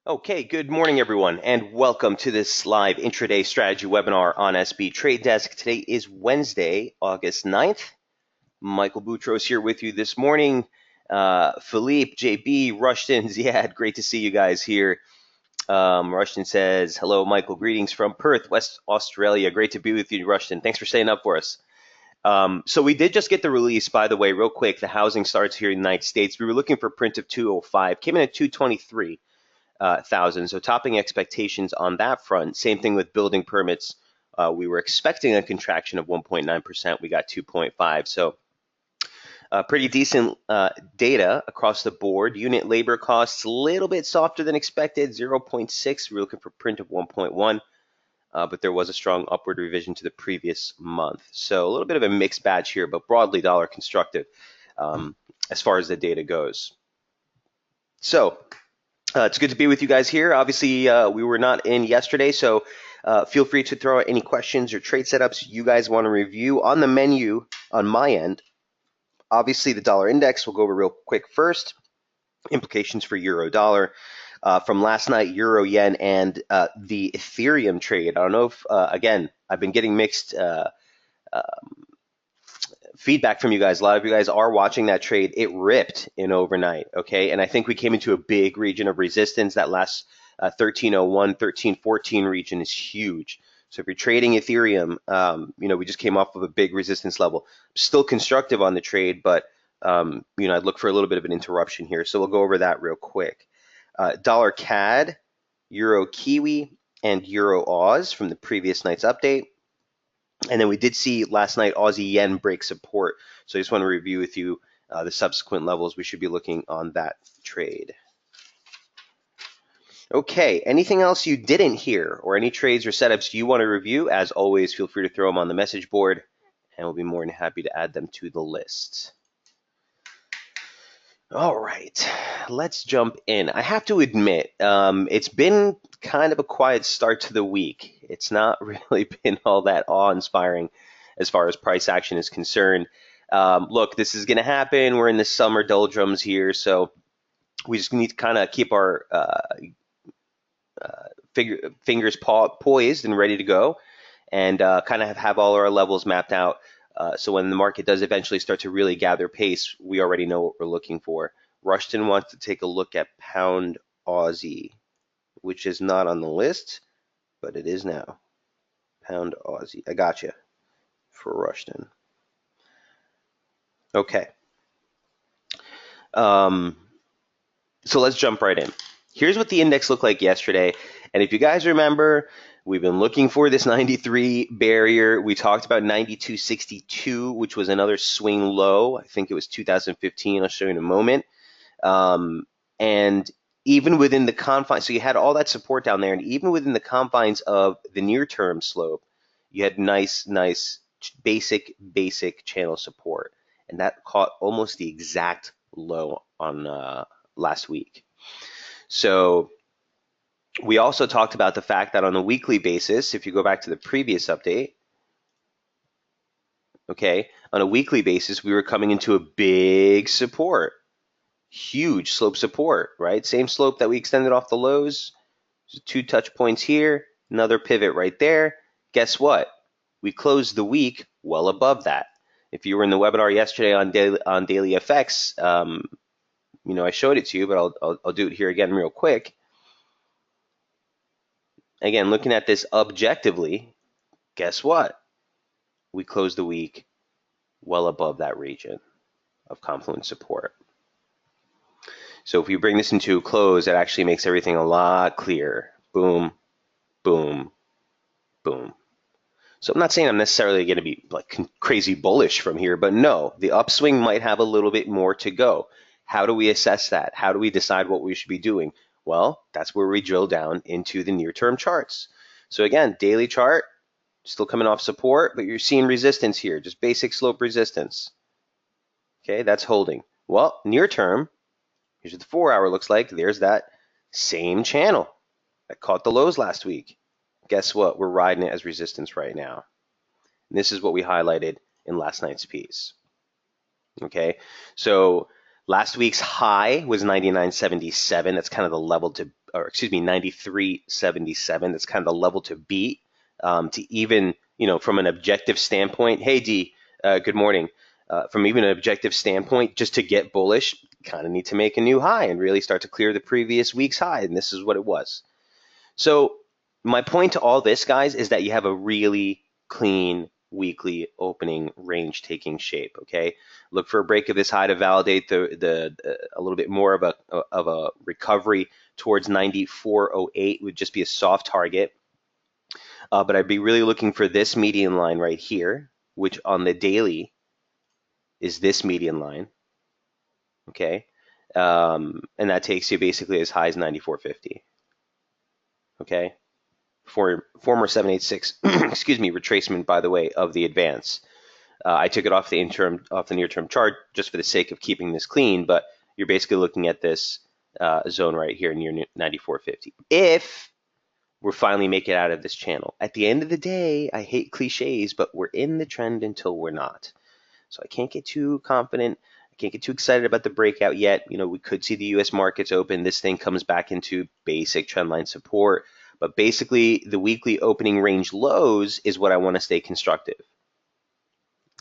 Okay, good morning, everyone, and welcome to this live intraday strategy webinar on SB Trade Desk. Today is Wednesday, August 9th. Michael Boutros here with you this morning. Philippe, JB, Rushton, Ziad, great to see you guys here. Rushton says, hello, Michael, greetings from Perth, West Australia. Great to be with you, Rushton. Thanks for staying up for us. So we did just get the release, by the way, real quick. The housing starts here in the United States. We were looking for a print of 205, came in at 223. Thousand. So topping expectations on that front. Same thing with building permits. We were expecting a contraction of 1.9%. We got 2.5. So pretty decent data across the board. Unit labor costs a little bit softer than expected, 0.6. We were looking for print of 1.1. But there was a strong upward revision to the previous month. So a little bit of a mixed batch here, but broadly dollar constructive as far as the data goes. So it's good to be with you guys here. Obviously, we were not in yesterday, so feel free to throw out any questions or trade setups you guys want to review on the menu on my end. Obviously, the dollar index we'll go over real quick first. Implications for euro dollar. From last night, euro yen and the Ethereum trade. I don't know if, again, I've been getting mixed feedback from you guys. A lot of you guys are watching that trade. It ripped in overnight, okay? And I think we came into a big region of resistance. That last 1301, 1314 region is huge. So if you're trading Ethereum, we just came off of a big resistance level. Still constructive on the trade, but I'd look for a little bit of an interruption here. So we'll go over that real quick. Dollar CAD, Euro Kiwi, and Euro Oz from the previous night's update. And then we did see last night Aussie yen break support. So I just want to review with you the subsequent levels we should be looking on that trade. Okay, anything else you didn't hear or any trades or setups you want to review? As always, feel free to throw them on the message board and we'll be more than happy to add them to the list. All right, let's jump in. I have to admit, it's been kind of a quiet start to the week. It's not really been all that awe-inspiring as far as price action is concerned. Look, this is going to happen. We're in the summer doldrums here, so we just need to kind of keep our fingers poised and ready to go and kind of have all our levels mapped out. So when the market does eventually start to really gather pace, we already know what we're looking for. Rushton wants to take a look at pound Aussie, which is not on the list, but it is now. Pound Aussie. I got you for Rushton. Okay. So let's jump right in. Here's what the index looked like yesterday. And if you guys remember, we've been looking for this 93 barrier. We talked about 92.62, which was another swing low. I think it was 2015. I'll show you in a moment. And even within the confines, so you had all that support down there, and even within the confines of the near-term slope, you had nice basic channel support. And that caught almost the exact low on last week. So we also talked about the fact that on a weekly basis, if you go back to the previous update, okay, on a weekly basis, we were coming into a big support, huge slope support, right? Same slope that we extended off the lows, so 2 touch points here, another pivot right there. Guess what? We closed the week well above that. If you were in the webinar yesterday on daily FX, I showed it to you, but I'll do it here again real quick. Again, looking at this objectively, guess what? We closed the week well above that region of confluence support. So if we bring this into a close, it actually makes everything a lot clearer. Boom, boom, boom. So I'm not saying I'm necessarily going to be like crazy bullish from here, but no, the upswing might have a little bit more to go. How do we assess that? How do we decide what we should be doing? Well, that's where we drill down into the near-term charts. So again, daily chart, still coming off support, but you're seeing resistance here, just basic slope resistance. Okay, that's holding. Well, near term, here's what the 4-hour looks like. There's that same channel that caught the lows last week. Guess what? We're riding it as resistance right now. And this is what we highlighted in last night's piece. Okay, so Last week's high was 99.77. That's kind of the level to, or excuse me, 93.77. That's kind of the level to beat, to even, from an objective standpoint. Hey, D, good morning. From even an objective standpoint, just to get bullish, kind of need to make a new high and really start to clear the previous week's high. And this is what it was. So my point to all this, guys, is that you have a really clean weekly opening range taking shape. Okay, look for a break of this high to validate the a little bit more of a recovery towards 94.08 would just be a soft target. But I'd be really looking for this median line right here, which on the daily is this median line. Okay, and that takes you basically as high as 94.50. Okay. Former 786, excuse me, retracement, by the way, of the advance. I took it off the near-term chart just for the sake of keeping this clean, but you're basically looking at this zone right here near 94.50. If we're finally make it out of this channel. At the end of the day, I hate cliches, but we're in the trend until we're not. So I can't get too confident. I can't get too excited about the breakout yet. We could see the U.S. markets open. This thing comes back into basic trendline support. But basically, the weekly opening range lows is what I want to stay constructive.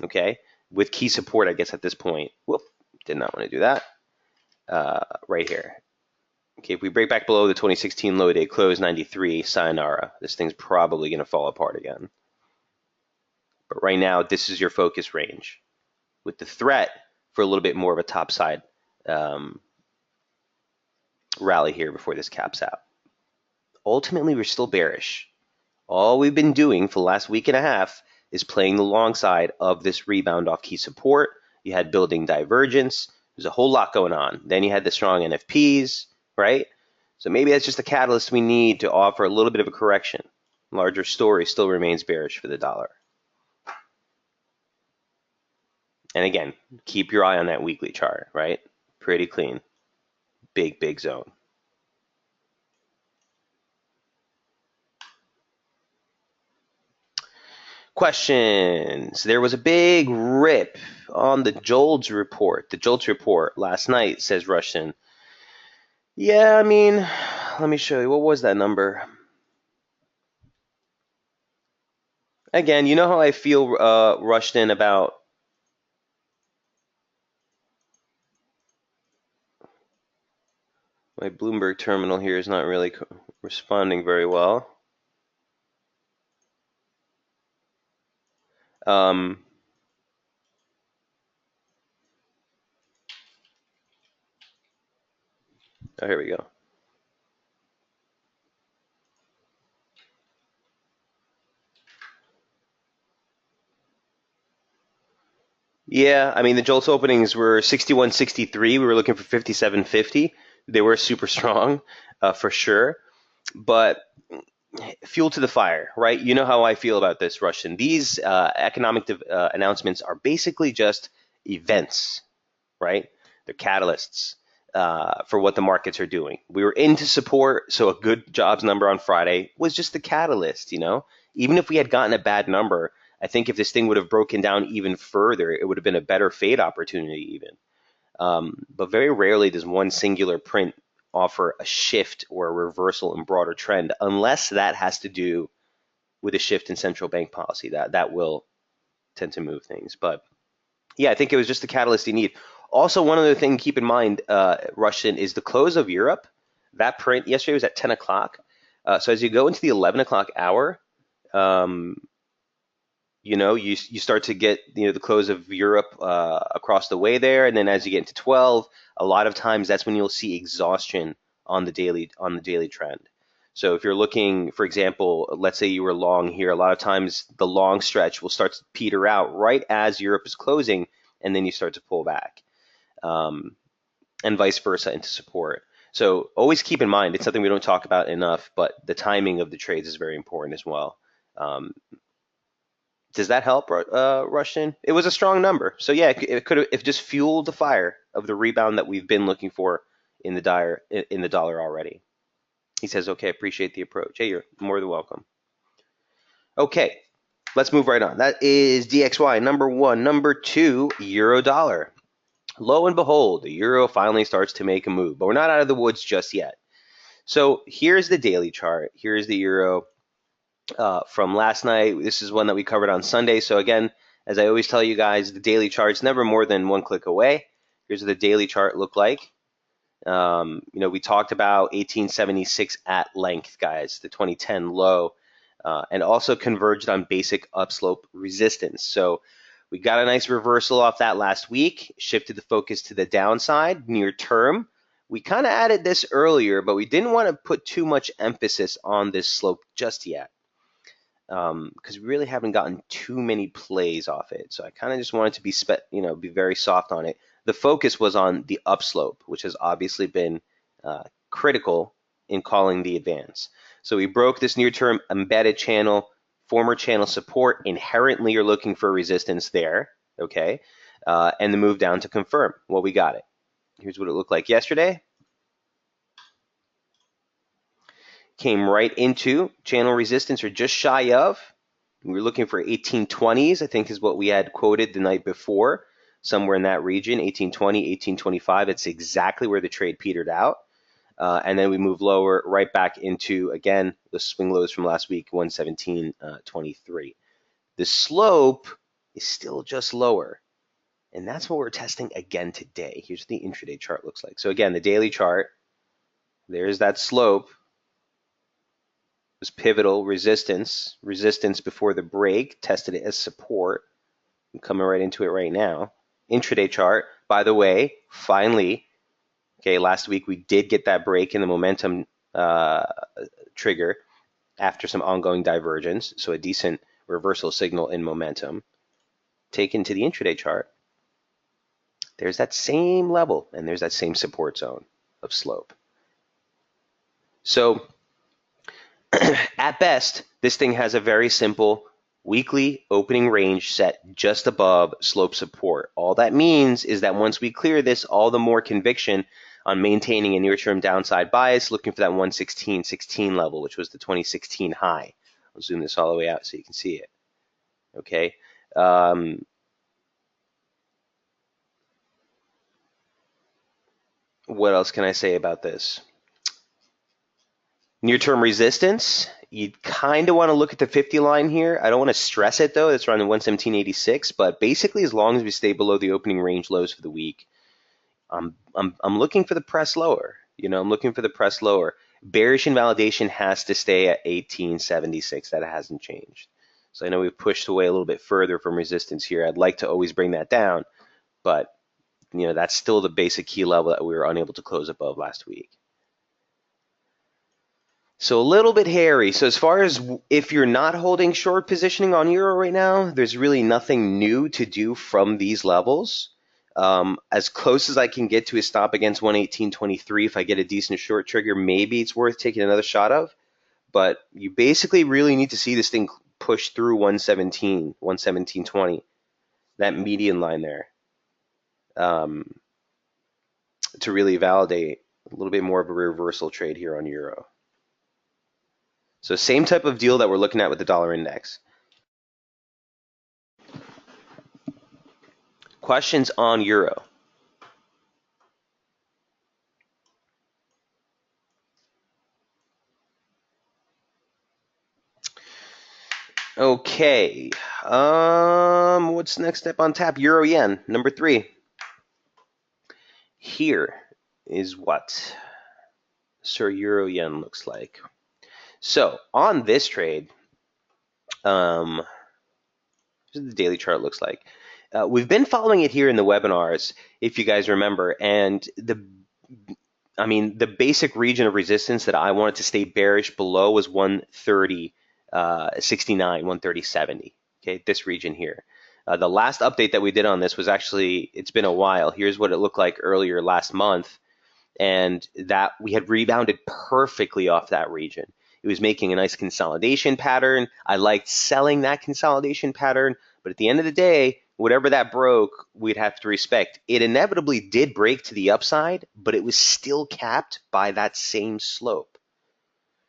Okay? With key support, I guess, at this point. Whoop, did not want to do that. Right here. Okay, if we break back below the 2016 low day close, 93, sayonara. This thing's probably going to fall apart again. But right now, this is your focus range, with the threat for a little bit more of a topside rally here before this caps out. Ultimately, we're still bearish. All we've been doing for the last week and a half is playing the long side of this rebound off key support. You had building divergence. There's a whole lot going on. Then you had the strong NFPs, right? So maybe that's just a catalyst we need to offer a little bit of a correction. Larger story still remains bearish for the dollar. And again, keep your eye on that weekly chart, right? Pretty clean. Big, big zone. Questions. There was a big rip on the JOLTS report. The JOLTS report last night, says Russian. Yeah, I mean, let me show you. What was that number? Again, you know how I feel, Rushton, about my Bloomberg terminal here is not really responding very well. Oh, here we go. Yeah, I mean, the JOLTS openings were 61.63. We were looking for 57.50. They were super strong, for sure. But fuel to the fire, right? You know how I feel about this, Russian. These economic announcements are basically just events, right? They're catalysts for what the markets are doing. We were into support, so a good jobs number on Friday was just the catalyst, Even if we had gotten a bad number, I think if this thing would have broken down even further, it would have been a better fade opportunity even. But very rarely does one singular print offer a shift or a reversal in broader trend, unless that has to do with a shift in central bank policy. That will tend to move things. But yeah, I think it was just the catalyst you need. Also, one other thing to keep in mind, Russian, is the close of Europe. That print yesterday was at 10 o'clock. So as you go into the 11 o'clock hour, you start to get the close of Europe across the way there, and then as you get into 12, a lot of times that's when you'll see exhaustion on the daily trend. So if you're looking, for example, let's say you were long here, a lot of times the long stretch will start to peter out right as Europe is closing, and then you start to pull back, and vice versa into support. So always keep in mind, it's something we don't talk about enough, but the timing of the trades is very important as well. Does that help, Russian? It was a strong number. So yeah, it could have just fueled the fire of the rebound that we've been looking for in the dollar already. He says, okay, appreciate the approach. Hey, you're more than welcome. Okay, let's move right on. That is DXY number 1. Number 2, euro dollar. Lo and behold, the euro finally starts to make a move, but we're not out of the woods just yet. So here's the daily chart. Here's the euro from last night. This is one that we covered on Sunday. So again, as I always tell you guys, the daily chart's never more than one click away. Here's what the daily chart looked like. We talked about 1876 at length, guys, the 2010 low, and also converged on basic upslope resistance. So we got a nice reversal off that last week, shifted the focus to the downside near term. We kind of added this earlier, but we didn't want to put too much emphasis on this slope just yet because we really haven't gotten too many plays off it. So I kind of just wanted to be very soft on it. The focus was on the upslope, which has obviously been critical in calling the advance. So we broke this near-term embedded channel, former channel support. Inherently, you're looking for resistance there, okay? And the move down to confirm. Well, we got it. Here's what it looked like yesterday. Came right into channel resistance or just shy of. We were looking for 1820s, I think is what we had quoted the night before, somewhere in that region, 1820, 1825. It's exactly where the trade petered out. And then we move lower right back into, again, the swing lows from last week, 117.23. The slope is still just lower. And that's what we're testing again today. Here's what the intraday chart looks like. So again, the daily chart, there's that slope. Was pivotal resistance before the break, tested it as support. I'm coming right into it right now. Intraday chart, by the way, finally, okay, last week we did get that break in the momentum trigger after some ongoing divergence, so a decent reversal signal in momentum. Taken to the intraday chart, there's that same level and there's that same support zone of slope. So at best, this thing has a very simple weekly opening range set just above slope support. All that means is that once we clear this, all the more conviction on maintaining a near-term downside bias, looking for that 116.16 level, which was the 2016 high. I'll zoom this all the way out so you can see it. Okay. What else can I say about this? Near-term resistance, you kind of want to look at the 50 line here. I don't want to stress it though. It's around the 117.86, but basically as long as we stay below the opening range lows for the week, I'm looking for the press lower. I'm looking for the press lower. Bearish invalidation has to stay at 1876. That hasn't changed. So I know we've pushed away a little bit further from resistance here. I'd like to always bring that down, but that's still the basic key level that we were unable to close above last week. So a little bit hairy. So as far as if you're not holding short positioning on euro right now, there's really nothing new to do from these levels. As close as I can get to a stop against 118.23, if I get a decent short trigger, maybe it's worth taking another shot of. But you basically really need to see this thing push through 117, 117.20, that median line there, to really validate a little bit more of a reversal trade here on euro. So same type of deal that we're looking at with the dollar index. Questions on euro? Okay. What's the next step on tap? Euro yen, number 3. Here is what Sir Euro yen looks like. So on this trade, here's what the daily chart looks like. We've been following it here in the webinars, if you guys remember, and the basic region of resistance that I wanted to stay bearish below was 130.69, 130.70. Okay, this region here. The last update that we did on this was actually, it's been a while. Here's what it looked like earlier last month, and that we had rebounded perfectly off that region. It was making a nice consolidation pattern. I liked selling that consolidation pattern, but at the end of the day, whatever that broke, we'd have to respect. It inevitably did break to the upside, but it was still capped by that same slope.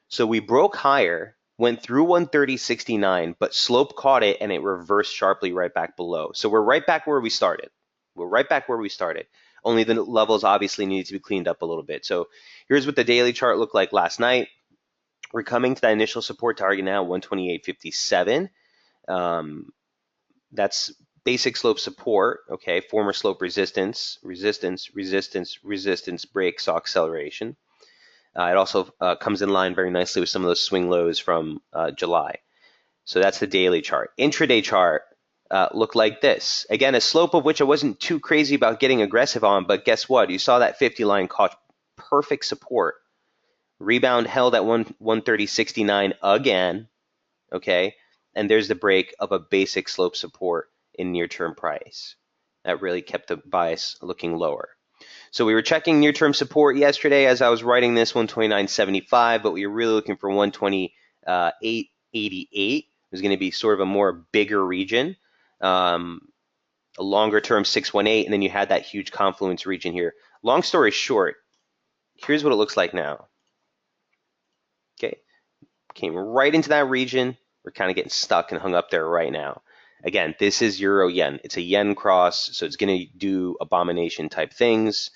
So we broke higher, went through 130.69, but slope caught it and it reversed sharply right back below. So we're right back where we started. We're right back where we started. Only the levels obviously need to be cleaned up a little bit. So here's what the daily chart looked like last night. We're coming to that initial support target now, 128.57. That's basic slope support, okay, former slope resistance, resistance, resistance, resistance, break, saw acceleration. It also comes in line very nicely with some of those swing lows from July. So that's the daily chart. Intraday chart looked like this. Again, a slope of which I wasn't too crazy about getting aggressive on, but guess what? You saw that 50 line caught perfect support. Rebound held at 130.69 again, okay? And there's the break of a basic slope support in near-term price. That really kept the bias looking lower. So we were checking near-term support yesterday as I was writing this, 129.75, but we were really looking for 128.88. It was going to be sort of a more bigger region, a longer-term 618, and then you had that huge confluence region here. Long story short, here's what it looks like now. Okay, came right into that region. We're kind of getting stuck and hung up there right now. Again, this is euro yen. It's a yen cross, so it's going to do abomination type things,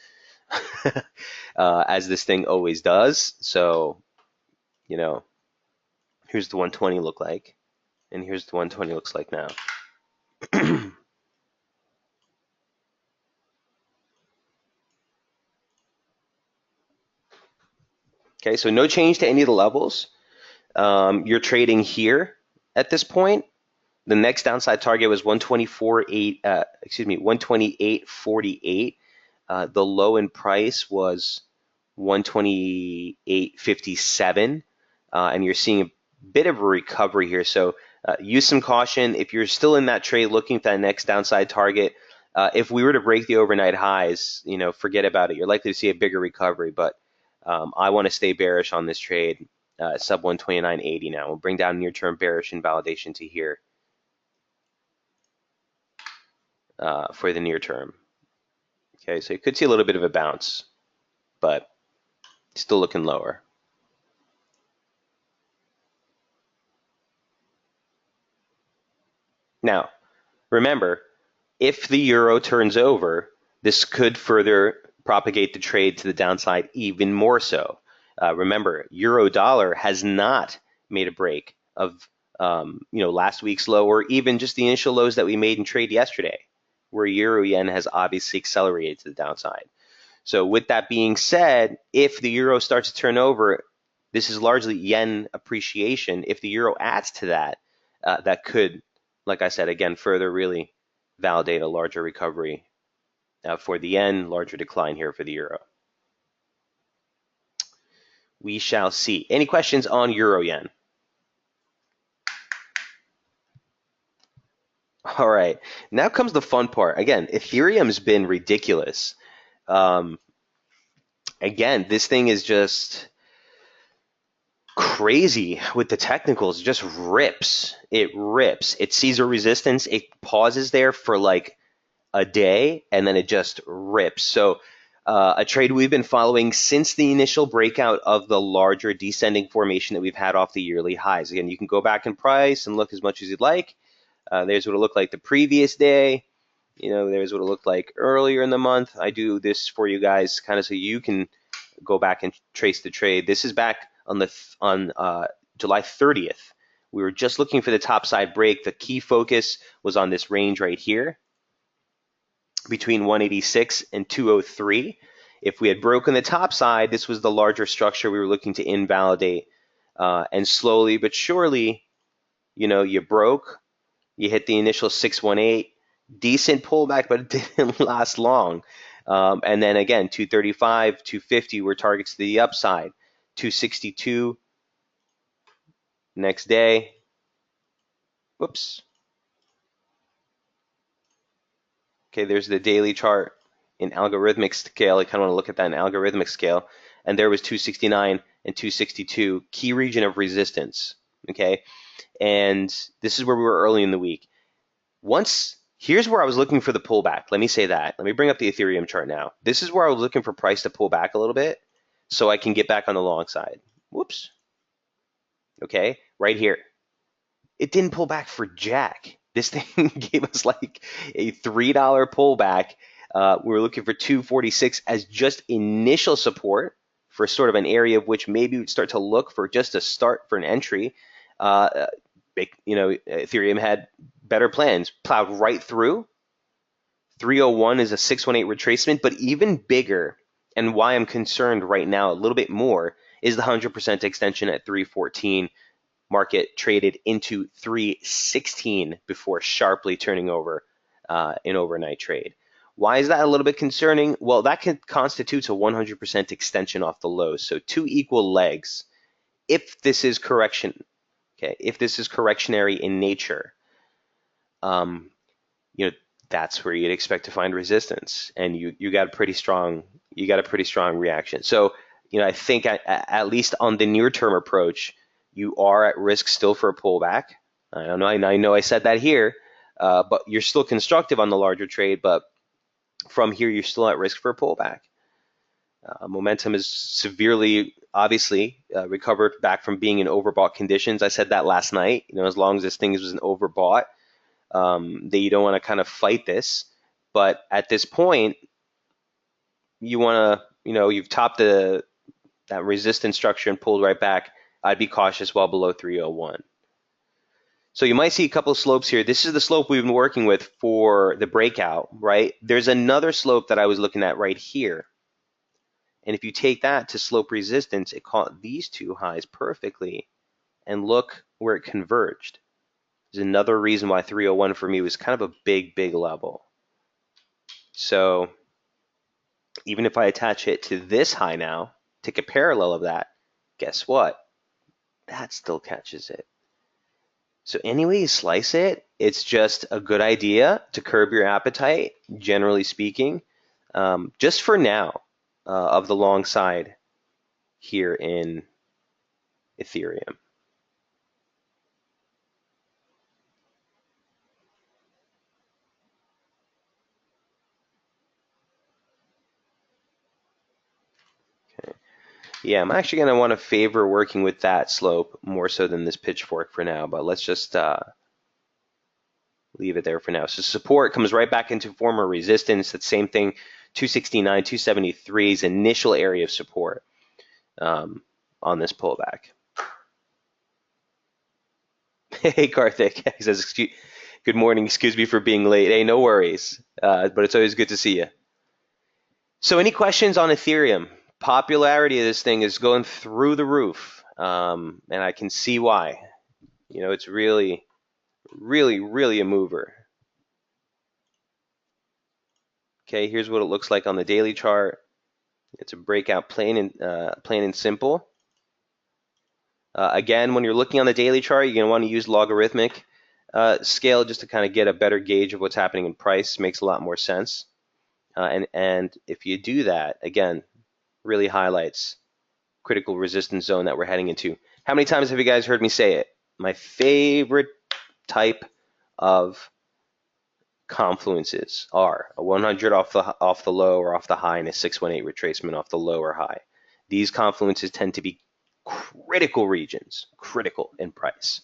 as this thing always does. So, you know, here's the 120 look like, and here's the 120 looks like now. Okay, so no change to any of the levels. You're trading here at this point. The next downside target was 128.48. The low in price was 128.57, and you're seeing a bit of a recovery here. So use some caution if you're still in that trade looking for that next downside target. If we were to break the overnight highs, forget about it. You're likely to see a bigger recovery, but I want to stay bearish on this trade. Sub 129.80 now. We'll bring down near-term bearish invalidation to here for the near term. Okay, so you could see a little bit of a bounce, but still looking lower. Now, remember, if the euro turns over, this could further propagate the trade to the downside even more so. Remember, euro dollar has not made a break of last week's low or even just the initial lows that we made in trade yesterday, where euro yen has obviously accelerated to the downside. So with that being said, if the euro starts to turn over, this is largely yen appreciation. If the euro adds to that, that could, like I said, again, further really validate a larger recovery for the yen, larger decline here for the euro. We shall see. Any questions on euro yen? All right, now comes the fun part. Again, Ethereum's been ridiculous. Again, this thing is just crazy with the technicals. It just rips. It rips. It sees a resistance. It pauses there for like a day, and then it just rips. So a trade we've been following since the initial breakout of the larger descending formation that we've had off the yearly highs. Again, you can go back in price and look as much as you'd like. There's what it looked like the previous day. There's what it looked like earlier in the month. I do this for you guys kind of so you can go back and trace the trade. This is back on July 30th. We were just looking for the top side break. The key focus was on this range right here between 186 and 203. If we had broken the top side, this was the larger structure we were looking to invalidate. And slowly but surely, you broke. You hit the initial 618. Decent pullback, but it didn't last long. And then again, 235, 250 were targets to the upside. 262 next day. Whoops. Okay, there's the daily chart in algorithmic scale. I kind of want to look at that in algorithmic scale. And there was 269 and 262, key region of resistance. Okay, and this is where we were early in the week. Here's where I was looking for the pullback. Let me say that. Let me bring up the Ethereum chart now. This is where I was looking for price to pull back a little bit so I can get back on the long side. Whoops. Okay, right here. It didn't pull back for jack. This thing gave us like a $3 pullback. We were looking for 246 as just initial support for sort of an area of which maybe we'd start to look for just a start for an entry. Ethereum had better plans, plowed right through. 301 is a 618 retracement, but even bigger, and why I'm concerned right now a little bit more, is the 100% extension at 314. Market traded into 316 before sharply turning over an overnight trade. Why is that a little bit concerning? Well, that constitutes a 100% extension off the lows. So two equal legs. If this is correction, okay, if this is correctionary in nature, um, you know, that's where you'd expect to find resistance, and you got a pretty strong reaction. So, I think at least on the near term approach, you are at risk still for a pullback. I don't know. I know I said that here, but you're still constructive on the larger trade. But from here, you're still at risk for a pullback. Momentum is severely, obviously, recovered back from being in overbought conditions. I said that last night. As long as this thing was an overbought, that you don't want to kind of fight this. But at this point, you want to, you've topped that resistance structure and pulled right back. I'd be cautious well below 301. So you might see a couple of slopes here. This is the slope we've been working with for the breakout, right? There's another slope that I was looking at right here. And if you take that to slope resistance, it caught these two highs perfectly. And look where it converged. There's another reason why 301 for me was kind of a big, big level. So even if I attach it to this high now, take a parallel of that, guess what? That still catches it. So any way you slice it, it's just a good idea to curb your appetite, generally speaking, just for now, of the long side here in Ethereum. Okay. Yeah, I'm actually going to want to favor working with that slope more so than this pitchfork for now, but let's just leave it there for now. So support comes right back into former resistance. That same thing, 269, 273 is initial area of support on this pullback. Hey, Karthik. He says, good morning. Excuse me for being late. Hey, no worries. But it's always good to see you. So any questions on Ethereum? Popularity of this thing is going through the roof. And I can see why. It's really, really, really a mover. Okay, here's what it looks like on the daily chart. It's a breakout, plain and simple. Again, when you're looking on the daily chart, you're going to want to use logarithmic scale just to kind of get a better gauge of what's happening in price. Makes a lot more sense. And if you do that, again, really highlights critical resistance zone that we're heading into. How many times have you guys heard me say it? My favorite type of confluences are a 100 off the low or off the high and a 618 retracement off the low or high. These confluences tend to be critical regions, critical in price.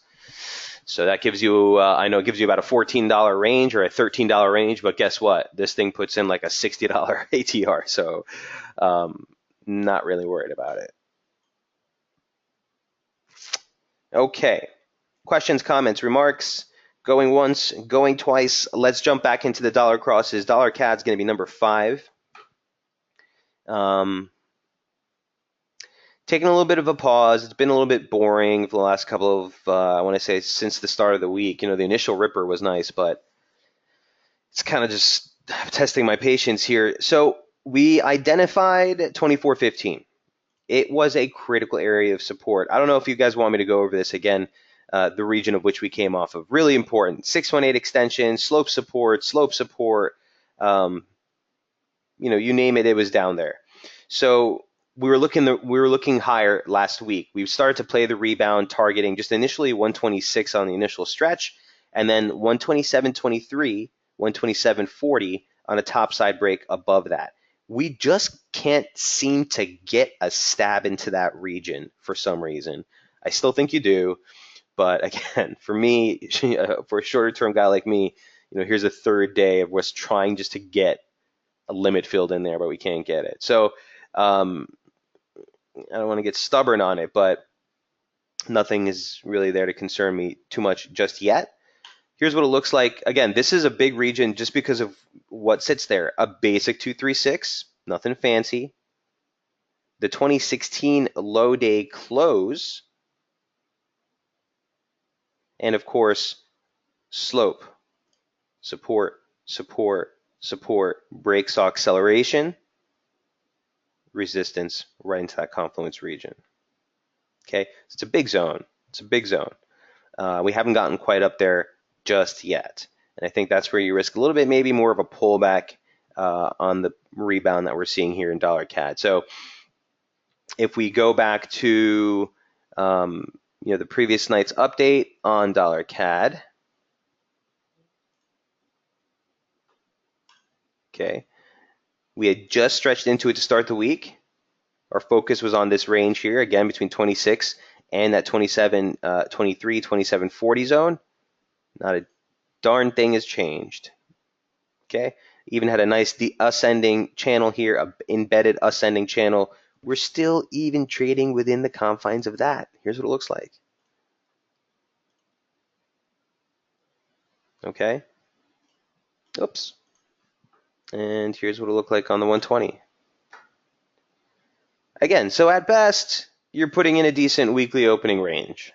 So that gives you, I know it gives you about a $14 range or a $13 range, but guess what? This thing puts in like a $60 ATR, so not really worried about it. Okay, questions, comments, remarks? Going once, going twice. Let's jump back into the dollar crosses. Dollar CAD's going to be number 5. Taking a little bit of a pause. It's been a little bit boring for the last couple of, I want to say, since the start of the week. The initial ripper was nice, but it's kind of just testing my patience here. So we identified 2415. It was a critical area of support. I don't know if you guys want me to go over this again. The region of which we came off of. Really important. 618 extension, slope support. You name it, it was down there. So we were looking higher last week. We started to play the rebound, targeting just initially 126 on the initial stretch, and then 127.23, 127.40 on a topside break above that. We just can't seem to get a stab into that region for some reason. I still think you do. But again, for me, for a shorter term guy like me, here's a third day of us trying just to get a limit filled in there, but we can't get it. So I don't want to get stubborn on it, but nothing is really there to concern me too much just yet. Here's what it looks like. Again, this is a big region just because of what sits there. A basic 236, nothing fancy. The 2016 low day close, and of course, slope, support, support, support, break saw acceleration, resistance right into that confluence region. Okay, so it's a big zone. It's a big zone. We haven't gotten quite up there just yet. And I think that's where you risk a little bit, maybe more of a pullback on the rebound that we're seeing here in dollar CAD. So if we go back to the previous night's update on dollar CAD, okay, we had just stretched into it to start the week. Our focus was on this range here, again, between 26 and that 27, 23, 27.40 zone. Not a darn thing has changed. Okay, even had a nice ascending channel here, a embedded ascending channel. We're still even trading within the confines of that. Here's what it looks like. Okay. Oops. And here's what it'll look like on the 120. Again, so at best, you're putting in a decent weekly opening range.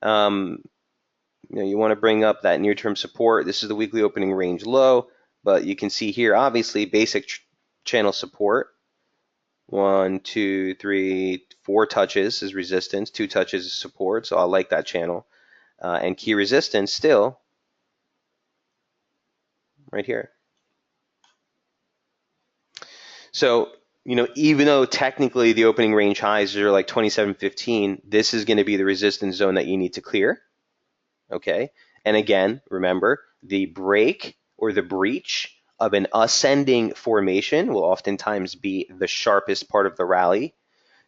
You want to bring up that near-term support. This is the weekly opening range low, but you can see here, obviously, basic channel support. 1, 2, 3, 4 touches is resistance, 2 touches is support, so I like that channel. And key resistance still right here. So, even though technically the opening range highs are like 27.15, this is going to be the resistance zone that you need to clear. Okay. And again, remember, the break or the breach of an ascending formation will oftentimes be the sharpest part of the rally.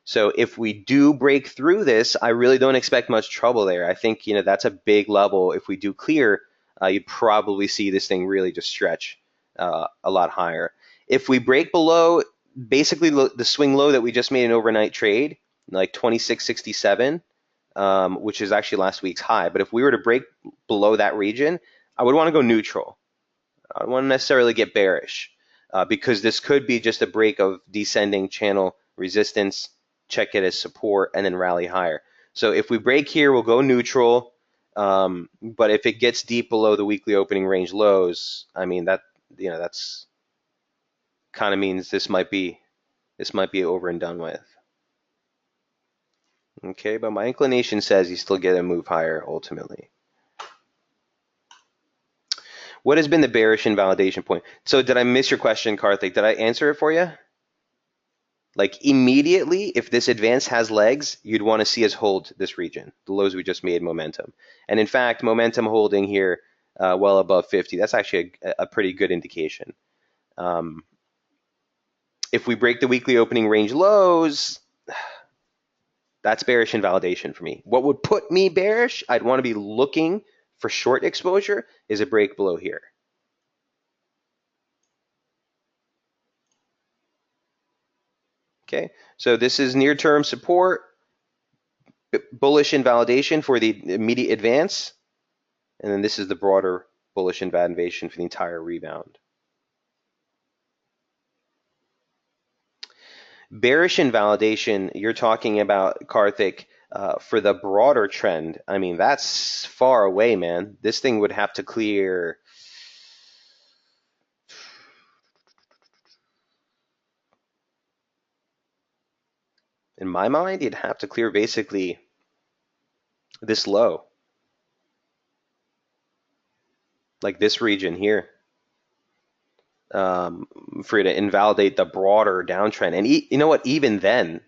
So if we do break through this, I really don't expect much trouble there. I think that's a big level. If we do clear, you'd probably see this thing really just stretch a lot higher. If we break below basically the swing low that we just made an overnight trade, like 26.67, which is actually last week's high. But if we were to break below that region, I would want to go neutral. I don't want to necessarily get bearish because this could be just a break of descending channel resistance, check it as support, and then rally higher. So if we break here, we'll go neutral. But if it gets deep below the weekly opening range lows, I mean that's kind of means this might be over and done with. Okay, but my inclination says you still get a move higher ultimately. What has been the bearish invalidation point? So did I miss your question, Karthik? Did I answer it for you? Like immediately, if this advance has legs, you'd want to see us hold this region, the lows we just made momentum. And in fact, momentum holding here well above 50, that's actually a pretty good indication. If we break the weekly opening range lows, that's bearish invalidation for me. What would put me bearish, I'd want to be looking for short exposure, is a break below here. Okay, so this is near-term support, bullish invalidation for the immediate advance, and then this is the broader bullish invalidation for the entire rebound. Bearish invalidation, you're talking about, Karthik, for the broader trend. I mean, that's far away, man. This thing would have to clear. In my mind, you'd have to clear basically this low, like this region here, for you to invalidate the broader downtrend. And you know what? Even then,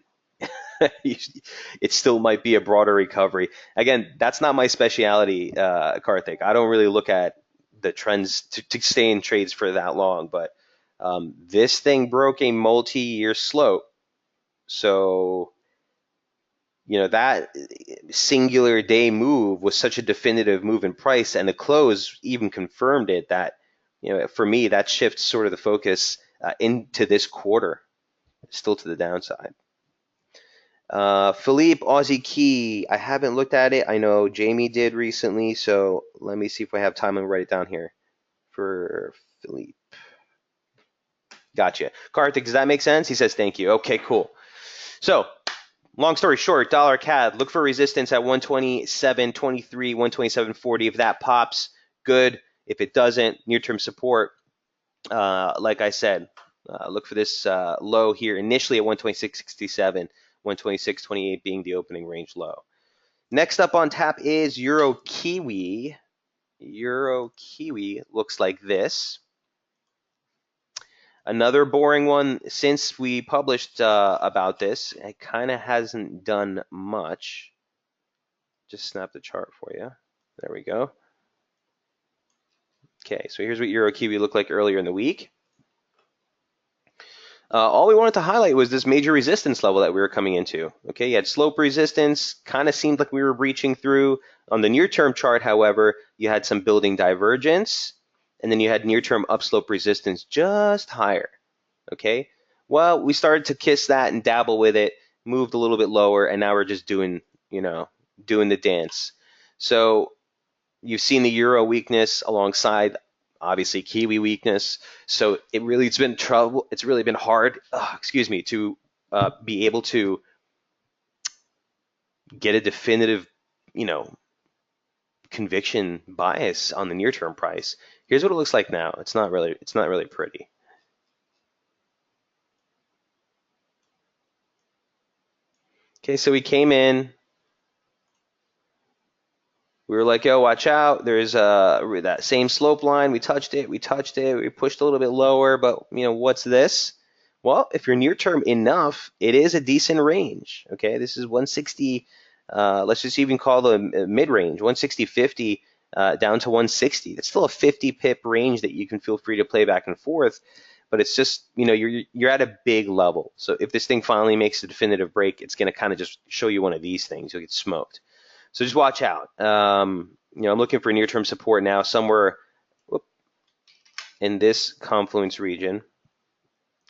it still might be a broader recovery. Again, that's not my specialty, Karthik. I don't really look at the trends to stay in trades for that long, but this thing broke a multi-year slope. So that singular day move was such a definitive move in price, and the close even confirmed it. That for me, that shifts sort of the focus into this quarter, still to the downside. Philippe Aussie Key, I haven't looked at it. I know Jamie did recently, so let me see if I have time and write it down here for Philippe. Gotcha. Karthik, does that make sense? He says thank you. Okay, cool. So long story short, dollar CAD, look for resistance at 127.23, 127.40. If that pops, good. If it doesn't, near-term support, like I said, look for this low here initially at 126.67, 126.28 being the opening range low. Next up on tap is Euro Kiwi. Euro Kiwi looks like this. Another boring one since we published about this. It kind of hasn't done much. Just snap the chart for you. There we go. Okay, so here's what Euro Kiwi looked like earlier in the week. All we wanted to highlight was this major resistance level that we were coming into. Okay, you had slope resistance, kind of seemed like we were breaching through. On the near-term chart, however, you had some building divergence, and then you had near-term upslope resistance just higher. Okay, well, we started to kiss that and dabble with it, moved a little bit lower, and now we're just doing the dance. So you've seen the euro weakness alongside obviously Kiwi weakness. So it's been trouble. It's really been hard, to be able to get a definitive, conviction bias on the near-term price. Here's what it looks like now. It's not really pretty. Okay, so we came in. We were like, yo, watch out. There's that same slope line. We touched it. We pushed a little bit lower, but what's this? Well, if you're near term enough, it is a decent range. Okay, this is 160. Let's just even call the mid range 160.50 down to 160. That's still a 50 pip range that you can feel free to play back and forth. But it's just you're at a big level. So if this thing finally makes a definitive break, it's going to kind of just show you one of these things. You'll get smoked. So just watch out. I'm looking for near-term support now somewhere in this confluence region,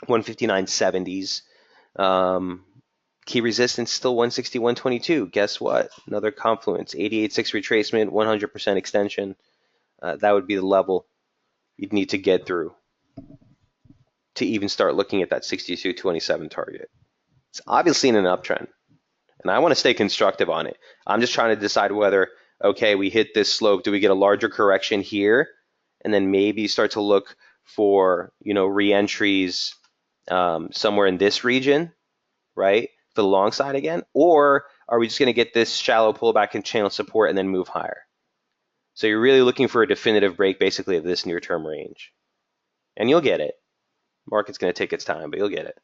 159.70s. Key resistance still 161.22. Guess what? Another confluence, 88.6 retracement, 100% extension. That would be the level you'd need to get through to even start looking at that 62.27 target. It's obviously in an uptrend. And I want to stay constructive on it. I'm just trying to decide whether, okay, we hit this slope. Do we get a larger correction here? And then maybe start to look for, re-entries somewhere in this region, right? For the long side again? Or are we just going to get this shallow pullback and channel support and then move higher? So you're really looking for a definitive break basically of this near-term range. And you'll get it. Market's going to take its time, but you'll get it.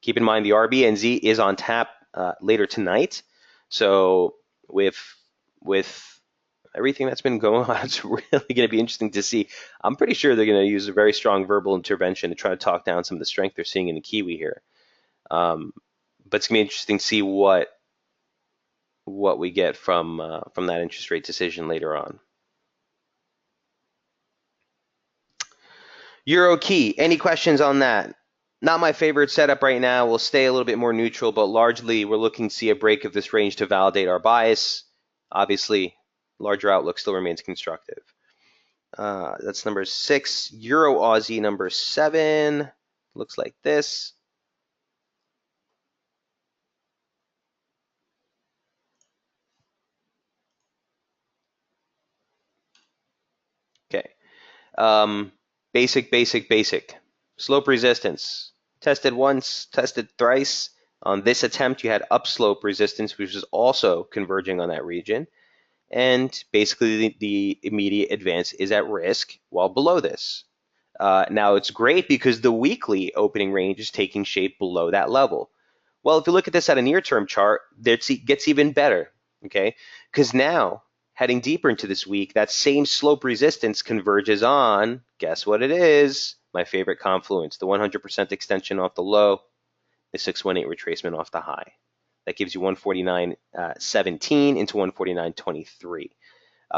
Keep in mind the RBNZ is on tap later tonight. So with everything that's been going on, it's really going to be interesting to see. I'm pretty sure they're going to use a very strong verbal intervention to try to talk down some of the strength they're seeing in the Kiwi here. But it's going to be interesting to see what we get from that interest rate decision later on. Euro Key, any questions on that? Not my favorite setup right now. We'll stay a little bit more neutral, but largely we're looking to see a break of this range to validate our bias. Obviously, larger outlook still remains constructive. That's number 6. Euro Aussie number 7. Looks like this. Okay. Basic. Slope resistance. Tested once, tested thrice. On this attempt, you had upslope resistance, which was also converging on that region. And basically, the immediate advance is at risk while below this. Now, it's great because the weekly opening range is taking shape below that level. Well, if you look at this at a near-term chart, it gets even better, okay? Because now, heading deeper into this week, that same slope resistance converges on, guess what it is? My favorite confluence, the 100% extension off the low, the 618 retracement off the high. That gives you 149.17 into 149.23.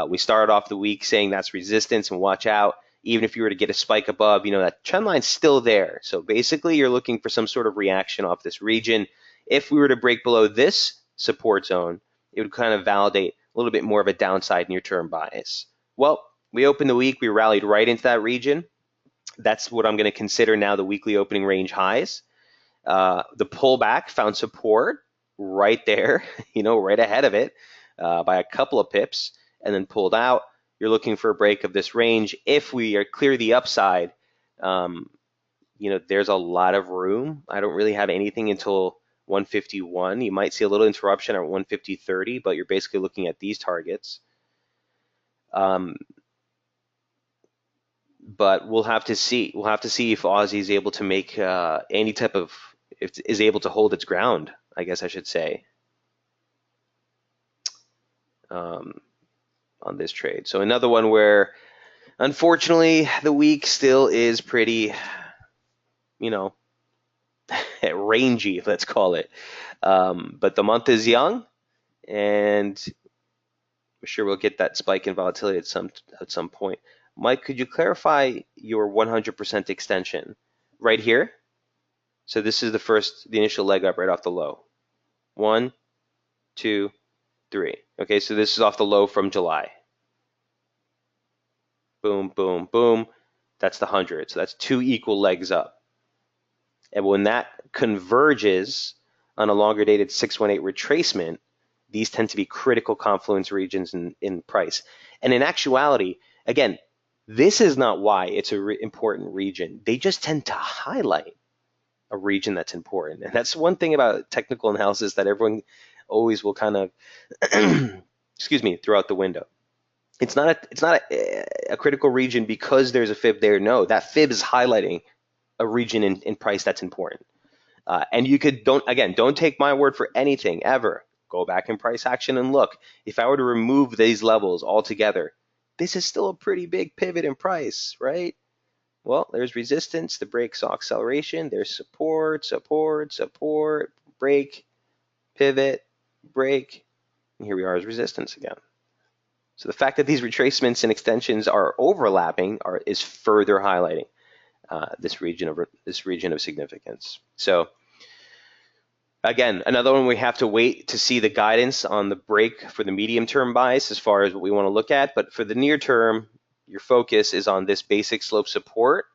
We started off the week saying that's resistance and watch out. Even if you were to get a spike above, that trend line's still there. So basically, you're looking for some sort of reaction off this region. If we were to break below this support zone, it would kind of validate a little bit more of a downside near-term bias. Well, we opened the week, we rallied right into that region. That's what I'm going to consider now the weekly opening range highs. The pullback found support right there, right ahead of it by a couple of pips, and then pulled out. You're looking for a break of this range. If we are clear the upside, there's a lot of room. I don't really have anything until 151. You might see a little interruption at 150.30, but you're basically looking at these targets. But we'll have to see. We'll have to see if Aussie is able to make any type of, is able to hold its ground, I guess I should say, on this trade. So another one where, unfortunately, the week still is pretty, rangy, let's call it. But the month is young, and I'm sure we'll get that spike in volatility at some point. Mike, could you clarify your 100% extension right here? So this is the initial leg up right off the low. 1, 2, 3. Okay, so this is off the low from July. Boom, boom, boom. That's the 100. So that's 2 equal legs up. And when that converges on a longer dated 618 retracement, these tend to be critical confluence regions in price. And in actuality, again, this is not why it's an important region. They just tend to highlight a region that's important. And that's one thing about technical analysis that everyone always will kind of, throw out the window. It's not a critical region because there's a fib there. No, that fib is highlighting a region in price that's important. And you could, don't take my word for anything ever. Go back in price action and look. If I were to remove these levels altogether, this is still a pretty big pivot in price, right? Well, there's resistance, the break saw acceleration, there's support, support, support, break, pivot, break, and here we are as resistance again. So the fact that these retracements and extensions are overlapping is further highlighting this region of significance. So again, another one we have to wait to see the guidance on the break for the medium-term bias as far as what we want to look at. But for the near term, your focus is on this basic slope support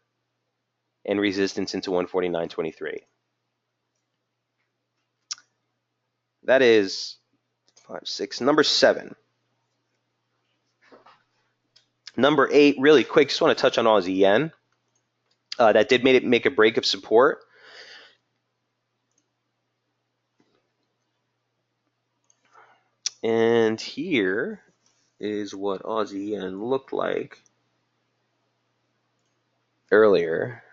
and resistance into 149.23. That is 5, 6. Number 7. Number 8, really quick, just want to touch on Aussie yen. That did make a break of support. And here is what Aussie yen looked like earlier.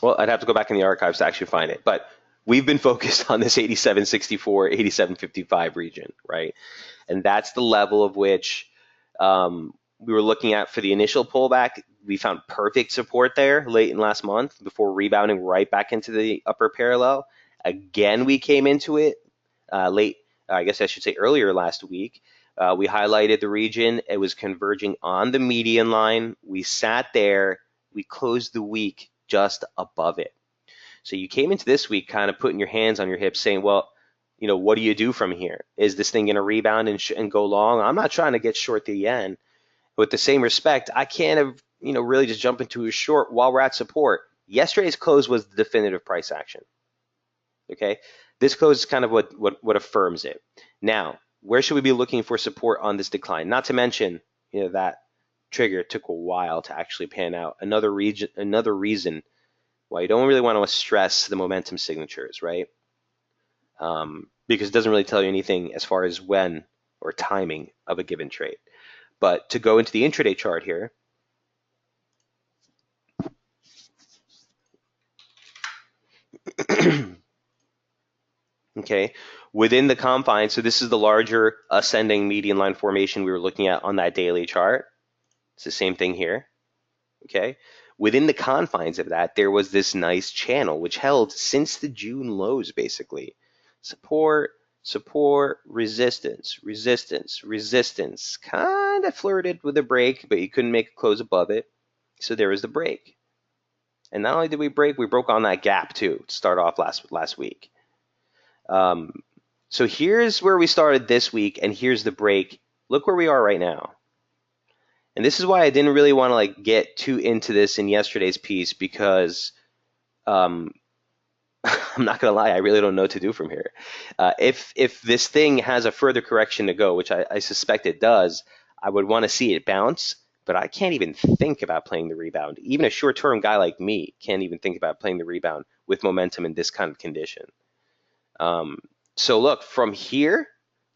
Well, I'd have to go back in the archives to actually find it, but we've been focused on this 87.64, 87.55 region, right? And that's the level of which we were looking at for the initial pullback. We found perfect support there late in last month before rebounding right back into the upper parallel. Again, we came into it earlier last week. We highlighted the region. It was converging on the median line. We sat there. We closed the week just above it. So you came into this week kind of putting your hands on your hips saying, well, what do you do from here? Is this thing going to rebound and go long? I'm not trying to get short the yen. With the same respect, I can't have, really just jump into a short while we're at support. Yesterday's close was the definitive price action. Okay, this close is kind of what affirms it. Now, where should we be looking for support on this decline? Not to mention, that trigger took a while to actually pan out. Another reason why you don't really want to stress the momentum signatures, right? Because it doesn't really tell you anything as far as when or timing of a given trade. But to go into the intraday chart here, okay, within the confines, so this is the larger ascending median line formation we were looking at on that daily chart. It's the same thing here, okay? within the confines of that, there was this nice channel which held since the June lows, basically. Support, support, resistance, resistance, resistance. Kind of flirted with a break, but you couldn't make a close above it. So there was the break. And not only did we break, we broke on that gap too to start off last week. So here's where we started this week, and here's the break. Look where we are right now. And this is why I didn't really want to like get too into this in yesterday's piece, because I'm not gonna lie, I really don't know what to do from here. If this thing has a further correction to go, which I suspect it does, I would want to see it bounce. But I can't even think about playing the rebound. Even a short-term guy like me can't even think about playing the rebound with momentum in this kind of condition. So look, from here,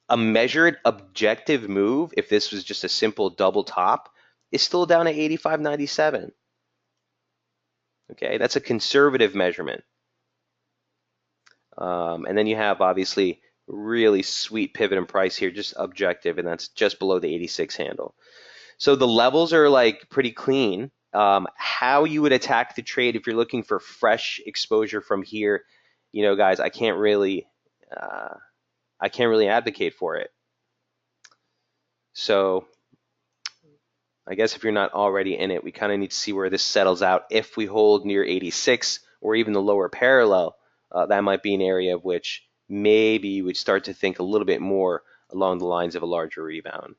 a measured objective move, if this was just a simple double top, is still down at 85.97. Okay, that's a conservative measurement. And then you have obviously really sweet pivot in price here, just objective, and that's just below the 86 handle. So the levels are like pretty clean. How you would attack the trade if you're looking for fresh exposure from here, you know, guys, I can't really advocate for it. So I guess if you're not already in it, we kind of need to see where this settles out. If we hold near 86 or even the lower parallel, that might be an area of which maybe you would start to think a little bit more along the lines of a larger rebound.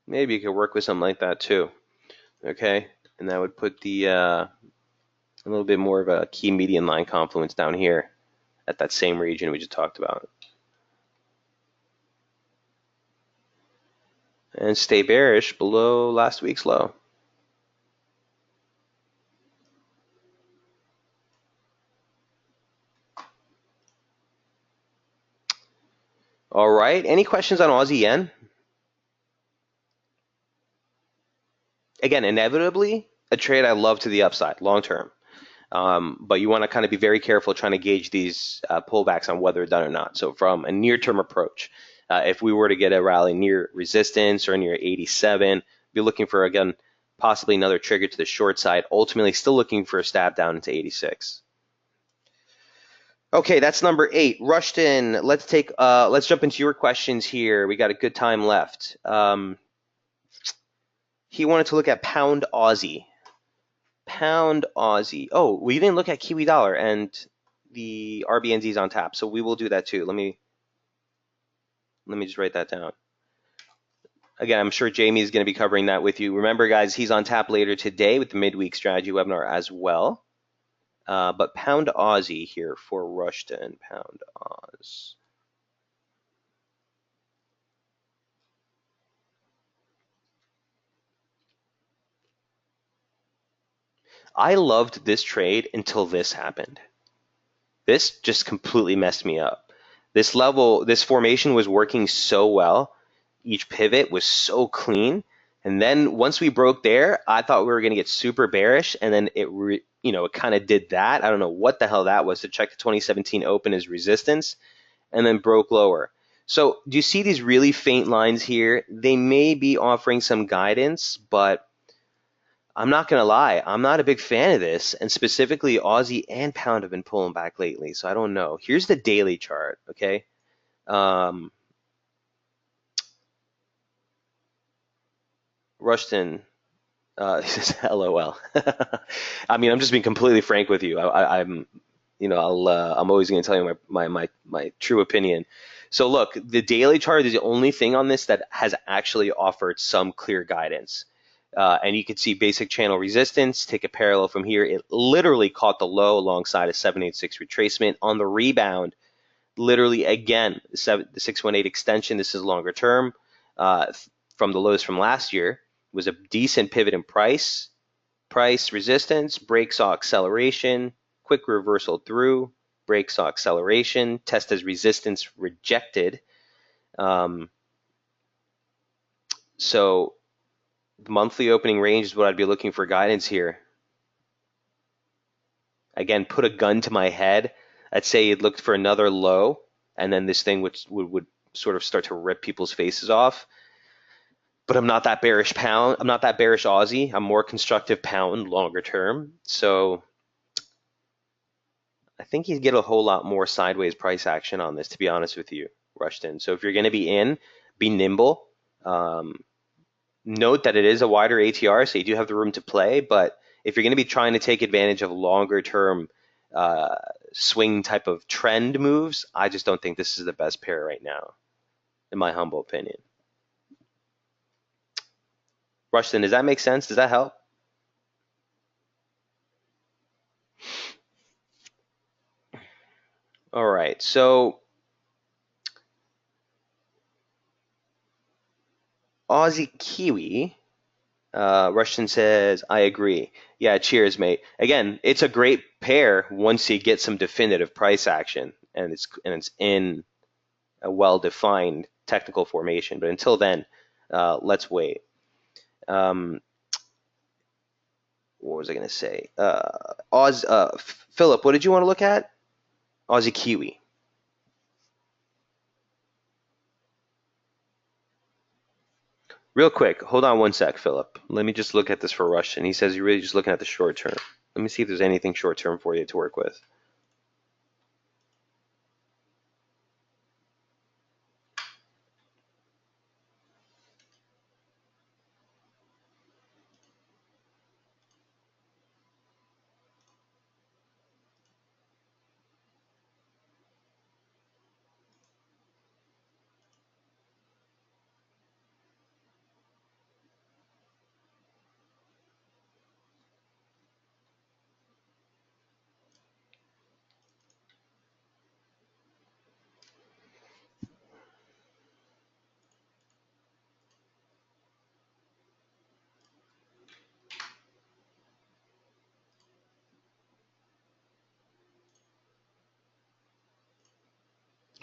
Maybe you could work with something like that too. Okay, and that would put the a little bit more of a key median line confluence down here at that same region we just talked about. And stay bearish below last week's low. All right, any questions on Aussie yen? Again, inevitably, a trade I love to the upside, long term. But you want to kind of be very careful trying to gauge these pullbacks on whether they're done or not. So from a near-term approach, if we were to get a rally near resistance or near 87, be looking for, again, possibly another trigger to the short side, ultimately still looking for a stab down into 86. Okay, that's number 8. Rushton, let's jump into your questions here. We got a good time left. He wanted to look at pound Aussie. Pound Aussie. Oh, we didn't look at Kiwi dollar, and the RBNZ is on tap, so we will do that too. Let me just write that down. Again, I'm sure Jamie is going to be covering that with you. Remember, guys, he's on tap later today with the midweek strategy webinar as well. But pound Aussie here for Rushton. Pound Oz. I loved this trade until this happened. This just completely messed me up. This formation was working so well. Each pivot was so clean. And then once we broke there, I thought we were going to get super bearish. And then it kind of did that. I don't know what the hell that was, to check the 2017 open as resistance and then broke lower. So do you see these really faint lines here? They may be offering some guidance, but I'm not going to lie, I'm not a big fan of this, and specifically Aussie and pound have been pulling back lately, so I don't know. Here's the daily chart, okay? Rushton, he says LOL. I mean, I'm just being completely frank with you. I'm always going to tell you my true opinion. So look, the daily chart is the only thing on this that has actually offered some clear guidance. And you can see basic channel resistance, take a parallel from here. It literally caught the low alongside a 786 retracement. On the rebound, literally again, the 618 extension, this is longer term, from the lows from last year, was a decent pivot in price. Price resistance, break saw acceleration, quick reversal through, break saw acceleration, test as resistance rejected. So the monthly opening range is what I'd be looking for guidance here. Again, put a gun to my head. I'd say you'd look for another low, and then this thing would sort of start to rip people's faces off. But I'm not that bearish pound. I'm not that bearish Aussie. I'm more constructive pound longer term. So I think you get a whole lot more sideways price action on this, to be honest with you, Rushton. So if you're going to be in, be nimble. Um, Note that it is a wider ATR, so you do have the room to play. But if you're going to be trying to take advantage of longer term swing type of trend moves, I just don't think this is the best pair right now, in my humble opinion. Rushton, does that make sense? Does that help? All right, so Aussie Kiwi. Rushton says, I agree. Yeah, cheers, mate. Again, it's a great pair once you get some definitive price action and it's in a well-defined technical formation. But until then, let's wait. What was I going to say? Philip, what did you want to look at? Aussie Kiwi. Real quick, hold on one sec, Philip. Let me just look at this for Rushton. He says you're really just looking at the short term. Let me see if there's anything short term for you to work with.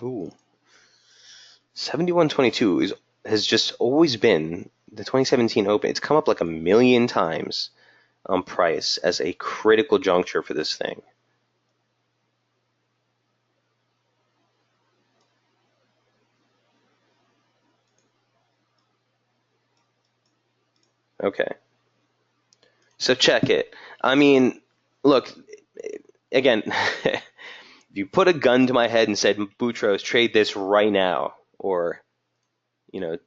Ooh, 71.22 has just always been the 2017 Open. It's come up like a million times on price as a critical juncture for this thing. Okay, so check it. I mean, look, again, if you put a gun to my head and said, Boutros, trade this right now, or, you know,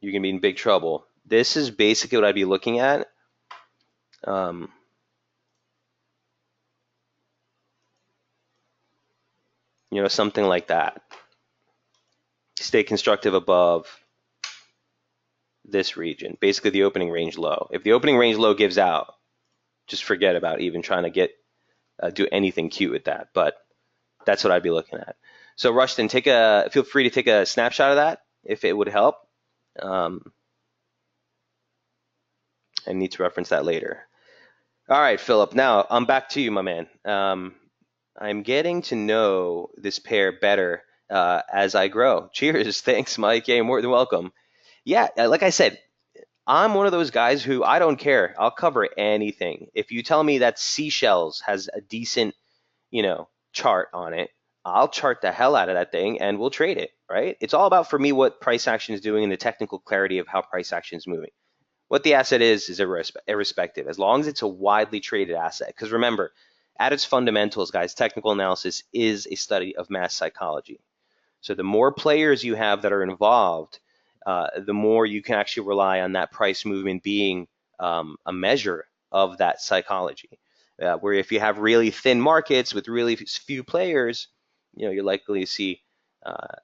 you're going to be in big trouble. This is basically what I'd be looking at. Something like that. Stay constructive above this region, basically the opening range low. If the opening range low gives out, just forget about even trying to do anything cute with that. But that's what I'd be looking at. So Rushton, feel free to take a snapshot of that if it would help. I need to reference that later. All right, Philip. Now I'm back to you, my man. I'm getting to know this pair better as I grow. Cheers. Thanks, Mike. Yeah, you're more than welcome. Yeah, like I said, I'm one of those guys who I don't care. I'll cover anything. If you tell me that Seashells has a decent, chart on it, I'll chart the hell out of that thing and we'll trade it, right? It's all about, for me, what price action is doing and the technical clarity of how price action is moving. What the asset is irrespective, as long as it's a widely traded asset. Because remember, at its fundamentals, guys, technical analysis is a study of mass psychology. So the more players you have that are involved, the more you can actually rely on that price movement being a measure of that psychology. Where if you have really thin markets with really few players, you're likely to see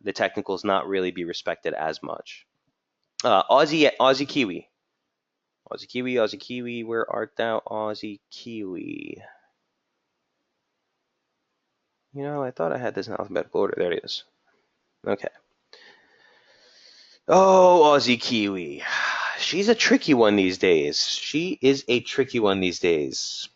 the technicals not really be respected as much. Aussie Kiwi. Aussie Kiwi, Aussie Kiwi, where art thou, Aussie Kiwi? I thought I had this in alphabetical order. There it is. Okay. Oh, Aussie Kiwi. She's a tricky one these days. She is a tricky one these days.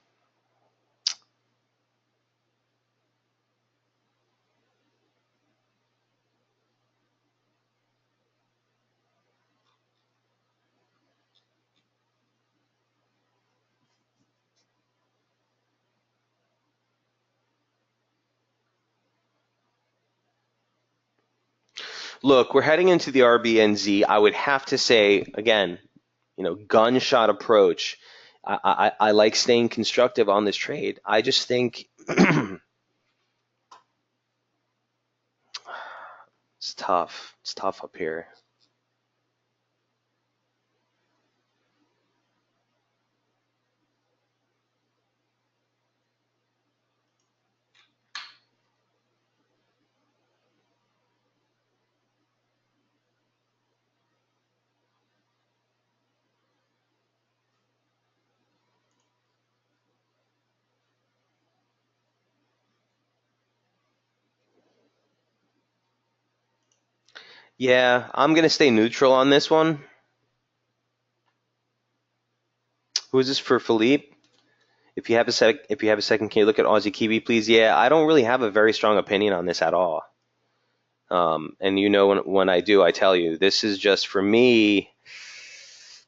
Look, we're heading into the RBNZ. I would have to say, again, gunshot approach. I like staying constructive on this trade. I just think it's tough. It's tough up here. Yeah, I'm gonna stay neutral on this one. Who is this for, Philippe? If you have a second, can you look at Aussie Kiwi, please? Yeah, I don't really have a very strong opinion on this at all. And when I do, I tell you, this is just for me.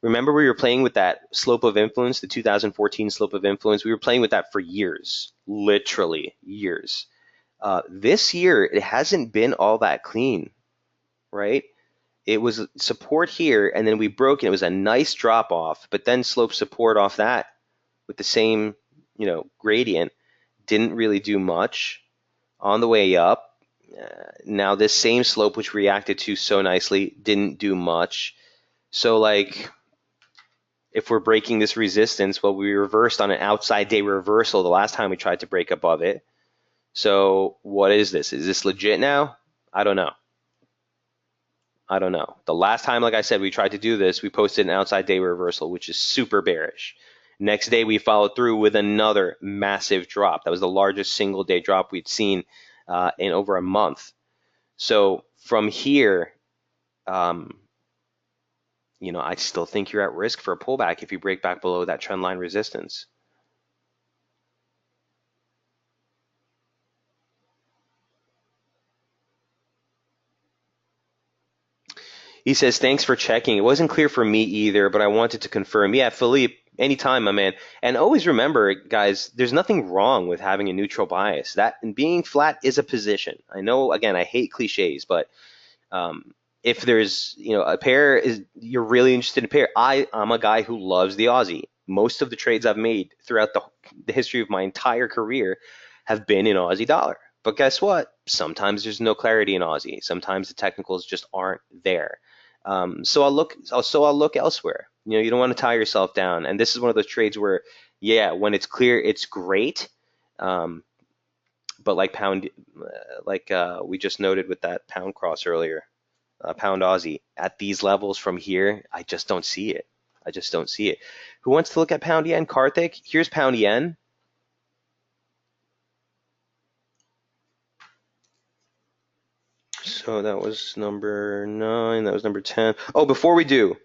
Remember, we were playing with that slope of influence, the 2014 slope of influence. We were playing with that for years, literally years. This year, it hasn't been all that clean, right? It was support here, and then we broke it. It was a nice drop off, but then slope support off that with the same, gradient didn't really do much. On the way up, now this same slope, which reacted to so nicely, didn't do much. So like, if we're breaking this resistance, well, we reversed on an outside day reversal the last time we tried to break above it. So what is this? Is this legit now? I don't know. I don't know. The last time, like I said, we tried to do this, we posted an outside day reversal, which is super bearish. Next day, we followed through with another massive drop. That was the largest single day drop we'd seen in over a month. So from here, I still think you're at risk for a pullback if you break back below that trend line resistance. He says, thanks for checking. It wasn't clear for me either, but I wanted to confirm. Yeah, Philippe, anytime, my man. And always remember, guys, there's nothing wrong with having a neutral bias. That and being flat is a position. I know, again, I hate cliches, but if there's, a pair is you're really interested in a pair. I'm a guy who loves the Aussie. Most of the trades I've made throughout the history of my entire career have been in Aussie dollar. But guess what? Sometimes there's no clarity in Aussie. Sometimes the technicals just aren't there. So I'll look elsewhere. You don't want to tie yourself down. And this is one of those trades where, yeah, when it's clear, it's great. But we just noted with that pound cross earlier, pound Aussie at these levels from here, I just don't see it. I just don't see it. Who wants to look at pound yen? Karthik, here's pound yen. So that was number 9. That was number 10. Oh, before we do,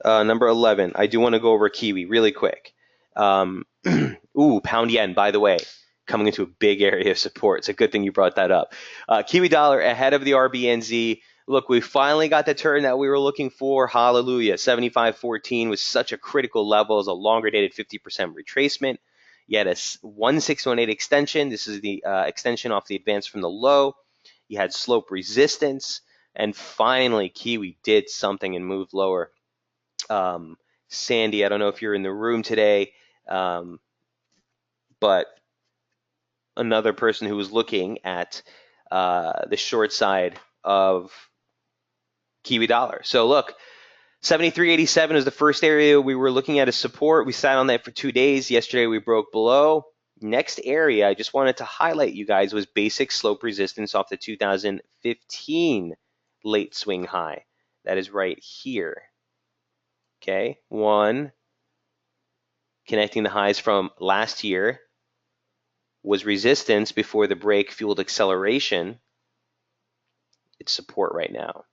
number 11, I do want to go over Kiwi really quick. Ooh, pound yen, by the way, coming into a big area of support. It's a good thing you brought that up. Kiwi dollar ahead of the RBNZ. Look, we finally got the turn that we were looking for. Hallelujah. 75.14 was such a critical level as a longer dated 50% retracement. You had a 1618 extension. This is the extension off the advance from the low. You had slope resistance. And finally, Kiwi did something and moved lower. Sandy, I don't know if you're in the room today, but another person who was looking at the short side of Kiwi dollar. So look, 73.87 is the first area we were looking at as support. We sat on that for 2 days. Yesterday we broke below. Next area I just wanted to highlight you guys was basic slope resistance off the 2015 late swing high. That is right here. Okay, one, connecting the highs from last year was resistance before the break fueled acceleration. It's support right now.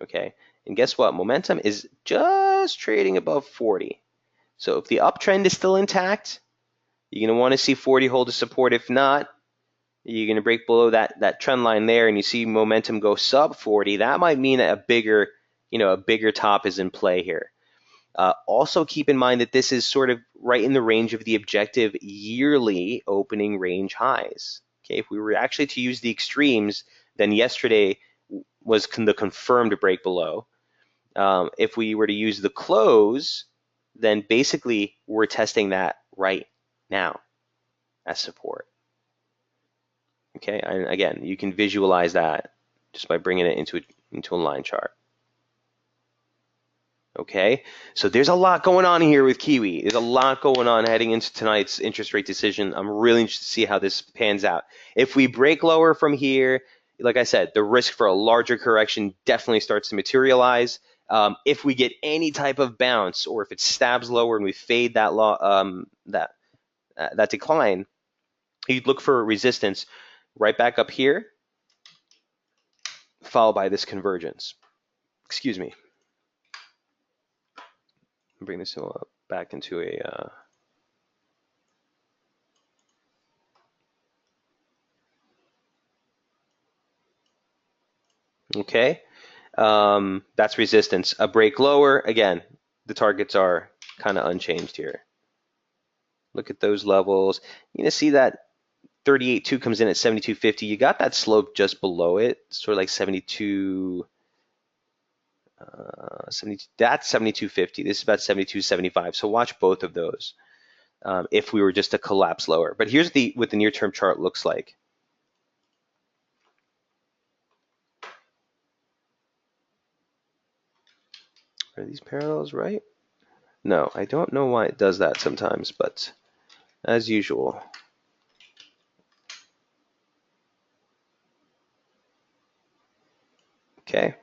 Okay, and guess what? Momentum is just trading above 40. So if the uptrend is still intact, you're going to want to see 40 hold a support. If not, you're going to break below that trend line there, and you see momentum go sub 40. That might mean a bigger top is in play here. Also keep in mind that this is sort of right in the range of the objective yearly opening range highs. Okay, if we were actually to use the extremes, then yesterday was the confirmed break below. If we were to use the close, then basically we're testing that right now as support. Okay, and again, you can visualize that just by bringing it into a line chart. Okay, so there's a lot going on here with Kiwi. There's a lot going on heading into tonight's interest rate decision. I'm really interested to see how this pans out. If we break lower from here, like I said, the risk for a larger correction definitely starts to materialize. If we get any type of bounce, or if it stabs lower and we fade that that decline, you'd look for resistance right back up here, followed by this convergence. Excuse me. Bring this back into a okay. That's resistance. A break lower, again, the targets are kind of unchanged here. Look at those levels. You're gonna see that 38.2 comes in at 72.50. You got that slope just below it, sort of like 72. 72, that's 72.50. This is about 72.75. So watch both of those if we were just to collapse lower. But here's what the near-term chart looks like. Are these parallels right? No, I don't know why it does that sometimes, but as usual. Okay.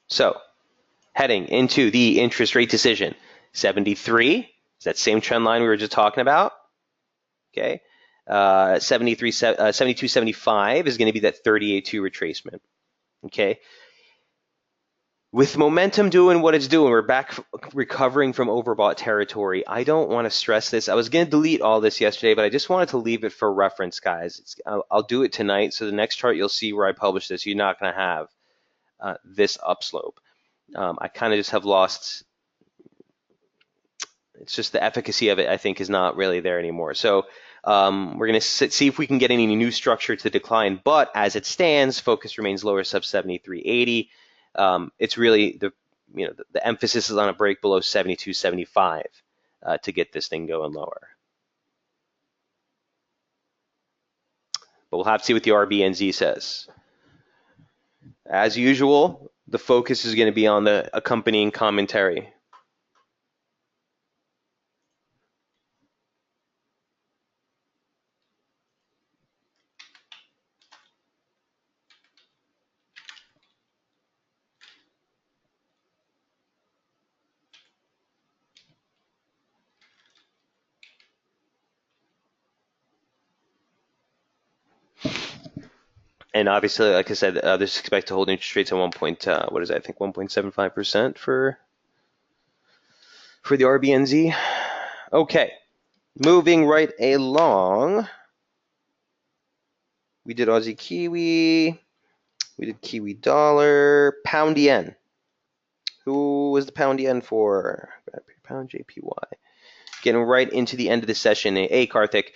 So heading into the interest rate decision, 73 is that same trend line we were just talking about. Okay. 72.75 is going to be that 38.2 retracement. Okay. With momentum doing what it's doing, we're back recovering from overbought territory. I don't want to stress this. I was going to delete all this yesterday, but I just wanted to leave it for reference, guys. I'll do it tonight. So the next chart you'll see where I publish this, you're not going to have this upslope. I kind of just have lost. It's just the efficacy of it, I think, is not really there anymore. So we're going to see if we can get any new structure to decline. But as it stands, focus remains lower sub 73.80. It's really the emphasis is on a break below 72.75 to get this thing going lower. But we'll have to see what the RBNZ says. As usual, the focus is going to be on the accompanying commentary. And obviously, like I said, this is expected to hold interest rates at 1.75% for the RBNZ. Okay, moving right along. We did Aussie Kiwi. We did Kiwi dollar. Pound yen. Who was the pound yen for? Pound JPY. Getting right into the end of the session. Hey, Karthik.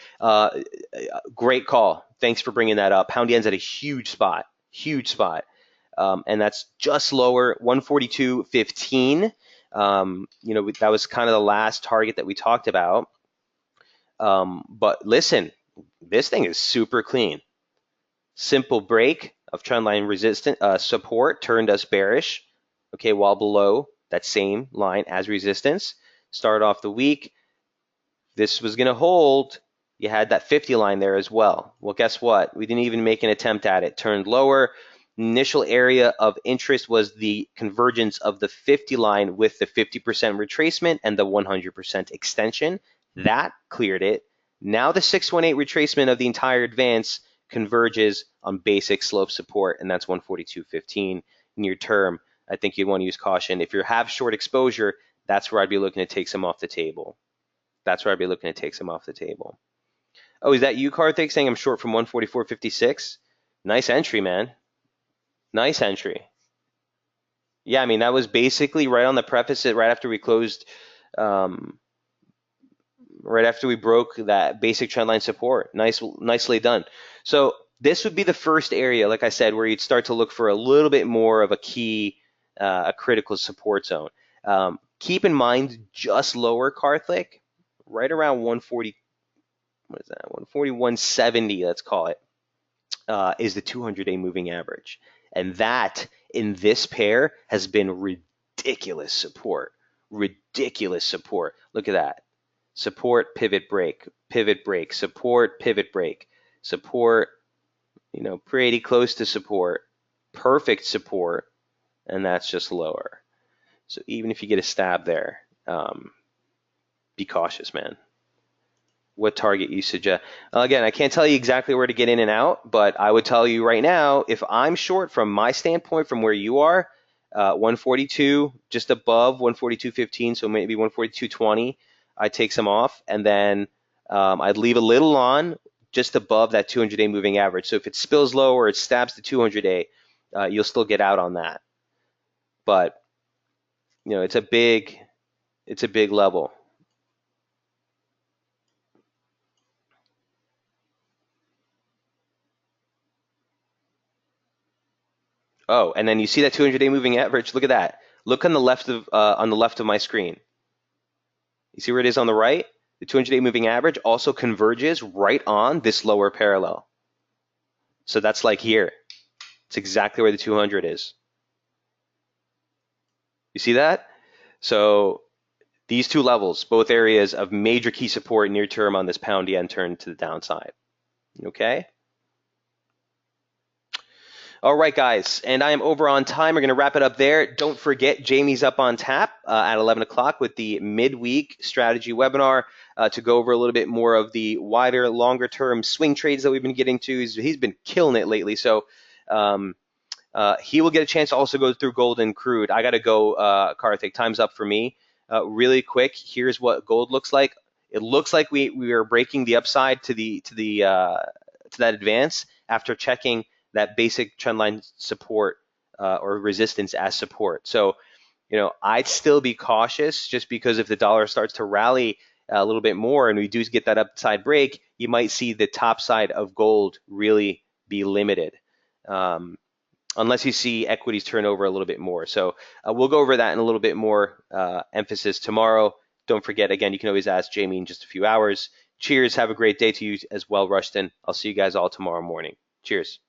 Great call. Thanks for bringing that up. Pound yen's at a huge spot. Huge spot. And that's just lower, 142.15. That was kind of the last target that we talked about. But listen, this thing is super clean. Simple break of trendline resistance support turned us bearish. Okay, while below that same line as resistance. Start off the week. This was going to hold. You had that 50 line there as well. Well, guess what? We didn't even make an attempt at it. Turned lower. Initial area of interest was the convergence of the 50 line with the 50% retracement and the 100% extension. That cleared it. Now the 618 retracement of the entire advance converges on basic slope support, and that's 142.15 near term. I think you'd want to use caution. If you have short exposure, that's where I'd be looking to take some off the table. That's where I'd be looking to take some off the table. Oh, is that you, Karthik, saying I'm short from 144.56? Nice entry, man. Nice entry. Yeah, I mean, that was basically right on the preface, right after we closed right after we broke that basic trendline support. Nicely done. So this would be the first area, like I said, where you'd start to look for a little bit more of a key, a critical support zone. Keep in mind, just lower Karthik, right around 140, what is that, 140, 170, let's call it, is the 200-day moving average. And that, in this pair, has been ridiculous support. Ridiculous support. Look at that. Support, pivot break, support, pivot break, support, pretty close to support, perfect support, and that's just lower. So even if you get a stab there, be cautious, man. What target you suggest? Again, I can't tell you exactly where to get in and out, but I would tell you right now, if I'm short from my standpoint, from where you are, 142, just above 142.15, so maybe 142.20, I'd take some off, and then I'd leave a little on just above that 200-day moving average. So if it spills low or it stabs the 200-day, you'll still get out on that. But it's a big level. Oh, and then you see that 200-day moving average. Look at that. Look on the left of my screen. You see where it is on the right? The 200-day moving average also converges right on this lower parallel. So that's like here. It's exactly where the 200 is. You see that? So these two levels, both areas of major key support near term on this pound yen turn to the downside. Okay? All right, guys, and I am over on time. We're going to wrap it up there. Don't forget, Jamie's up on tap at 11 o'clock with the midweek strategy webinar to go over a little bit more of the wider, longer-term swing trades that we've been getting to. He's been killing it lately, so he will get a chance to also go through gold and crude. I got to go, Karthik. Time's up for me. Really quick, here's what gold looks like. It looks like we are breaking the upside to that advance after checking that basic trendline support or resistance as support. So, I'd still be cautious just because if the dollar starts to rally a little bit more and we do get that upside break, you might see the top side of gold really be limited. Unless you see equities turn over a little bit more. So we'll go over that in a little bit more emphasis tomorrow. Don't forget, again, you can always ask Jamie in just a few hours. Cheers. Have a great day to you as well, Rushton. I'll see you guys all tomorrow morning. Cheers.